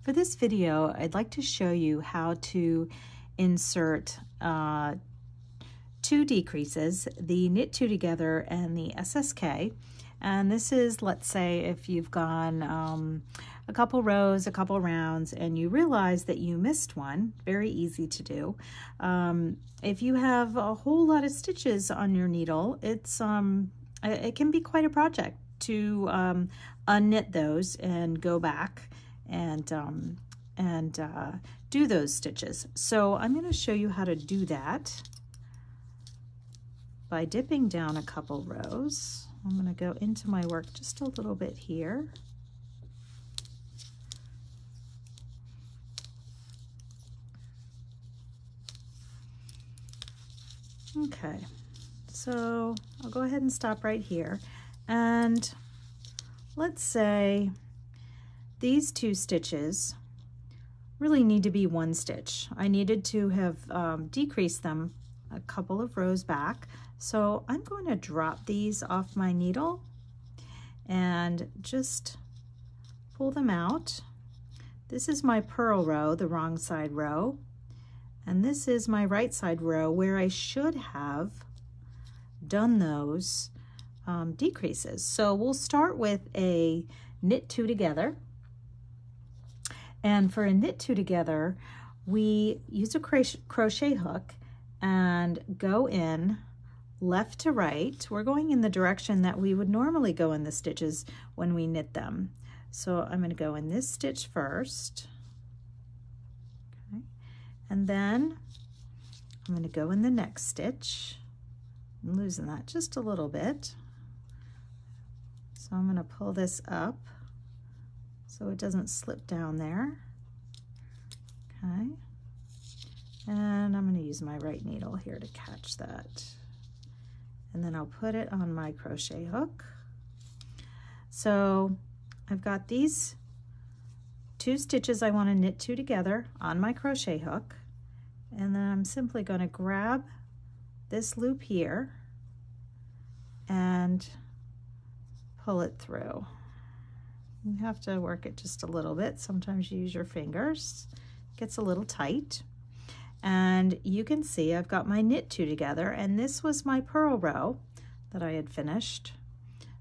For this video, I'd like to show you how to insert two decreases, the Knit Two Together and the SSK. And this is, let's say, if you've gone a couple rows, a couple rounds, and you realize that you missed one, very easy to do. If you have a whole lot of stitches on your needle, it can be quite a project to unknit those and go back and do those stitches. So I'm going to show you how to do that by dipping down a couple rows. I'm going to go into my work just a little bit here. Okay, so I'll go ahead and stop right here. And let's say these two stitches really need to be one stitch. I needed to have decreased them a couple of rows back. So I'm going to drop these off my needle and just pull them out. This is my purl row, the wrong side row. And this is my right side row where I should have done those decreases. So we'll start with a knit two together. And for a knit two together, we use a crochet hook and go in left to right. We're going in the direction that we would normally go in the stitches when we knit them. So I'm going to go in this stitch first. Okay. And then I'm going to go in the next stitch. I'm losing that just a little bit. So I'm going to pull this up so it doesn't slip down there. Okay. And I'm going to use my right needle here to catch that. And then I'll put it on my crochet hook. So I've got these two stitches I want to knit two together on my crochet hook. And then I'm simply going to grab this loop here and pull it through. You have to work it just a little bit. Sometimes you use your fingers. It gets a little tight. And you can see I've got my knit two together, and this was my purl row that I had finished.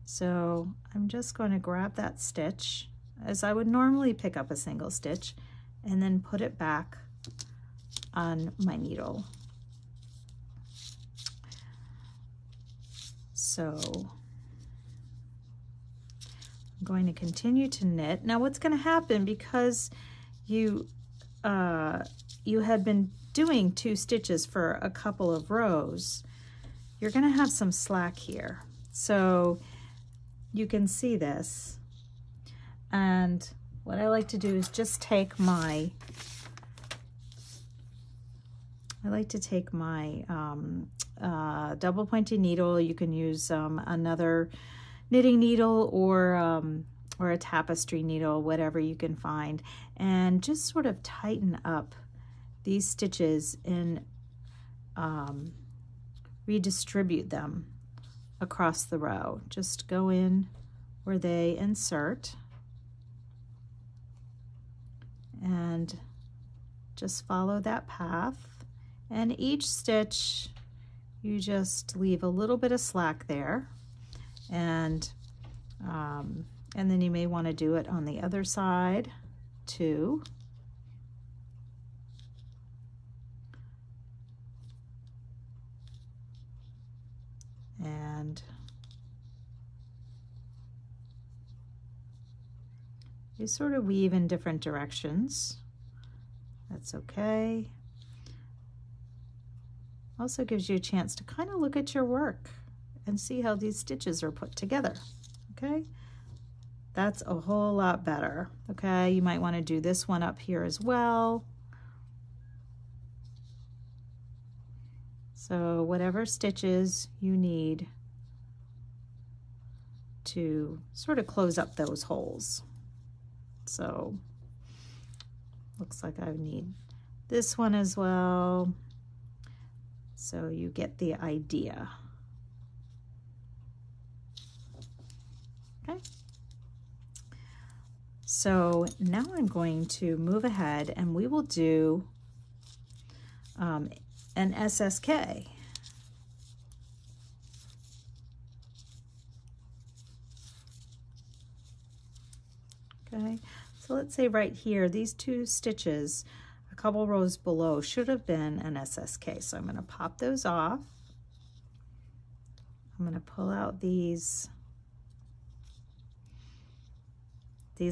So I'm just going to grab that stitch as I would normally pick up a single stitch and then put it back on my needle. So I'm going to continue to knit. Now what's going to happen, because you had been doing two stitches for a couple of rows, you're going to have some slack here. So you can see this. And what I like to do is just take my, double pointed needle. You can use another knitting needle or a tapestry needle, whatever you can find, and just sort of tighten up these stitches and redistribute them across the row. Just go in where they insert and just follow that path. And each stitch, you just leave a little bit of slack there. And then you may want to do it on the other side too. And you sort of weave in different directions. That's okay. Also gives you a chance to kind of look at your work and see how these stitches are put together. Okay, that's a whole lot better. Okay, you might want to do this one up here as well. So whatever stitches you need to sort of close up those holes. So looks like I need this one as well. So you get the idea. Okay. So now I'm going to move ahead and we will do an SSK. Okay, so let's say right here, these 2 stitches, a couple rows below, should have been an SSK. So I'm going to pop those off. I'm going to pull out these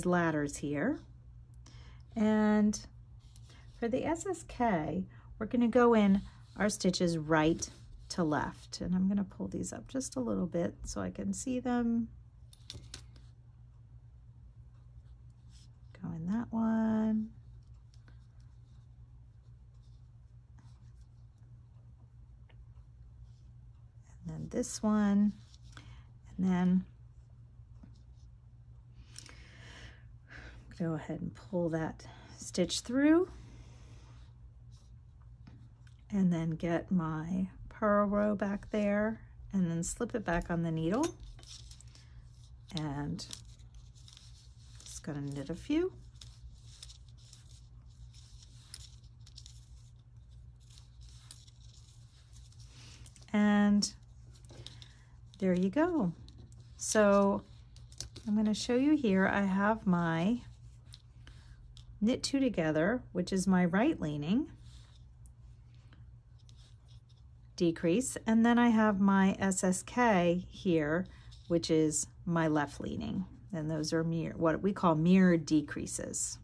ladders here. And for the SSK, we're going to go in our stitches right to left. And I'm going to pull these up just a little bit so I can see them. Go in that one. And then this one. And then go ahead and pull that stitch through and then get my purl row back there and then slip it back on the needle and just gonna knit a few. And there you go. So I'm going to show you here, I have my knit 2 together, which is my right leaning decrease, and then I have my SSK here, which is my left leaning, and those are what we call mirrored decreases.